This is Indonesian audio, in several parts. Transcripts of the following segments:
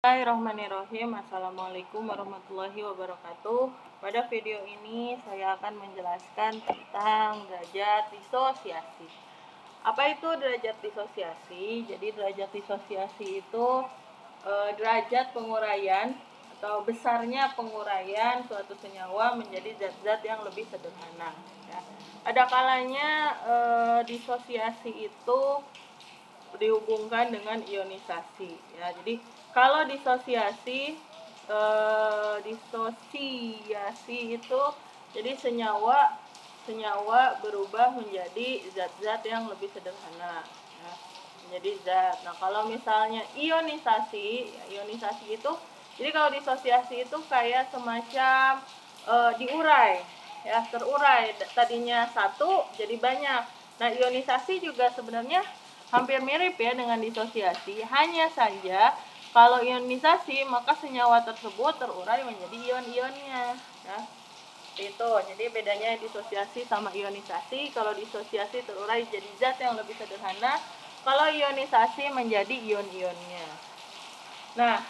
Bismillahirrahmanirrahim. Assalamualaikum warahmatullahi wabarakatuh. Pada video ini saya akan menjelaskan tentang derajat disosiasi. Apa itu derajat disosiasi? Jadi derajat disosiasi itu derajat penguraian atau besarnya penguraian suatu senyawa menjadi zat-zat yang lebih sederhana. Ya. Ada kalanya disosiasi itu dihubungkan dengan ionisasi. Ya, jadi kalau disosiasi itu jadi senyawa berubah menjadi zat-zat yang lebih sederhana, ya, menjadi zat. Nah, kalau misalnya ionisasi, ya, ionisasi itu jadi kalau disosiasi itu kayak semacam diurai, ya, terurai, tadinya satu jadi banyak. Nah, ionisasi juga sebenarnya hampir mirip ya dengan disosiasi, hanya saja kalau ionisasi maka senyawa tersebut terurai menjadi ion-ionnya. Nah, itu. Jadi bedanya disosiasi sama ionisasi. Kalau disosiasi terurai jadi zat yang lebih sederhana, kalau ionisasi menjadi ion-ionnya. Nah,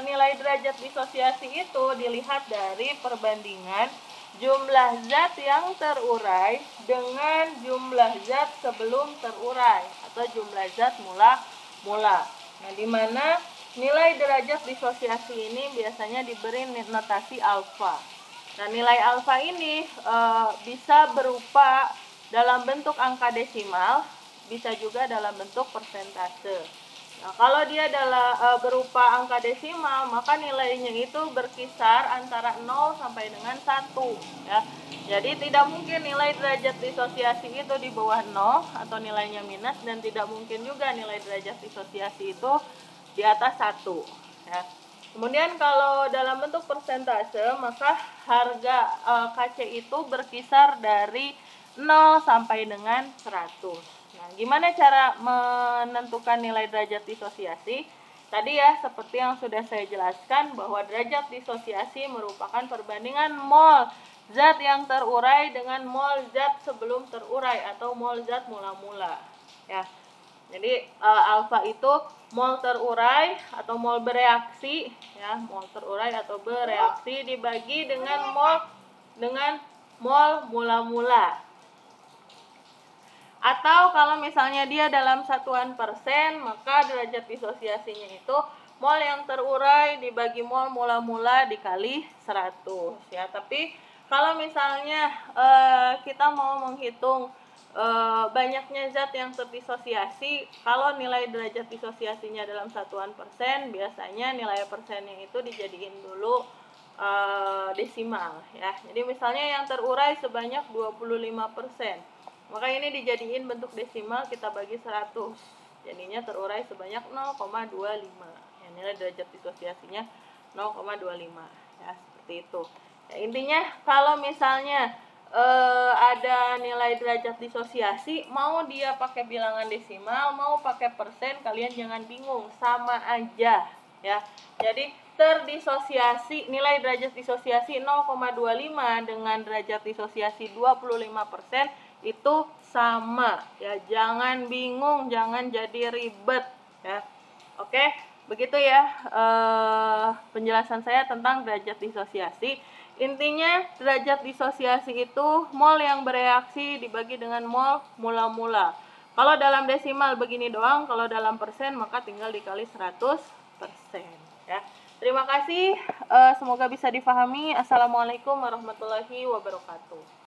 nilai derajat disosiasi itu dilihat dari perbandingan jumlah zat yang terurai dengan jumlah zat sebelum terurai atau jumlah zat mula-mula. Nah, di mana nilai derajat disosiasi ini biasanya diberi notasi alfa. Nah, nilai alfa ini bisa berupa dalam bentuk angka desimal, bisa juga dalam bentuk persentase. Nah, kalau dia berupa angka desimal, maka nilainya itu berkisar antara 0 sampai dengan 1. Ya. Jadi tidak mungkin nilai derajat disosiasi itu di bawah 0 atau nilainya minus, dan tidak mungkin juga nilai derajat disosiasi itu di atas 1. Ya. Kemudian kalau dalam bentuk persentase, maka harga Kc itu berkisar dari 0 sampai dengan 100. Nah, gimana cara menentukan nilai derajat disosiasi? Tadi ya, seperti yang sudah saya jelaskan bahwa derajat disosiasi merupakan perbandingan mol zat yang terurai dengan mol zat sebelum terurai atau mol zat mula-mula. Ya. Jadi alfa itu mol terurai atau mol bereaksi, ya, mol terurai atau bereaksi dibagi dengan mol mula-mula. Atau kalau misalnya dia dalam satuan persen, maka derajat disosiasinya itu mol yang terurai dibagi mol mula-mula dikali 100, ya. Tapi kalau misalnya kita mau menghitung banyaknya zat yang terdisosiasi, kalau nilai derajat disosiasinya dalam satuan persen, biasanya nilai persennya itu dijadiin dulu desimal, ya. Jadi misalnya yang terurai sebanyak 25%, maka ini dijadiin bentuk desimal, kita bagi 100, jadinya terurai sebanyak 0,25. Ya, nilai derajat disosiasinya 0,25, ya, seperti itu. Ya, intinya kalau misalnya ada nilai derajat disosiasi, mau dia pakai bilangan desimal, mau pakai persen, kalian jangan bingung, sama aja, ya. Jadi terdisosiasi, nilai derajat disosiasi 0,25 dengan derajat disosiasi 25% itu sama, ya. Jangan bingung, jangan jadi ribet, ya. Oke, begitu ya penjelasan saya tentang derajat disosiasi. Intinya derajat disosiasi itu mol yang bereaksi dibagi dengan mol mula-mula. Kalau dalam desimal begini doang, kalau dalam persen maka tinggal dikali 100%, ya. Terima kasih, semoga bisa difahami. Assalamualaikum warahmatullahi wabarakatuh.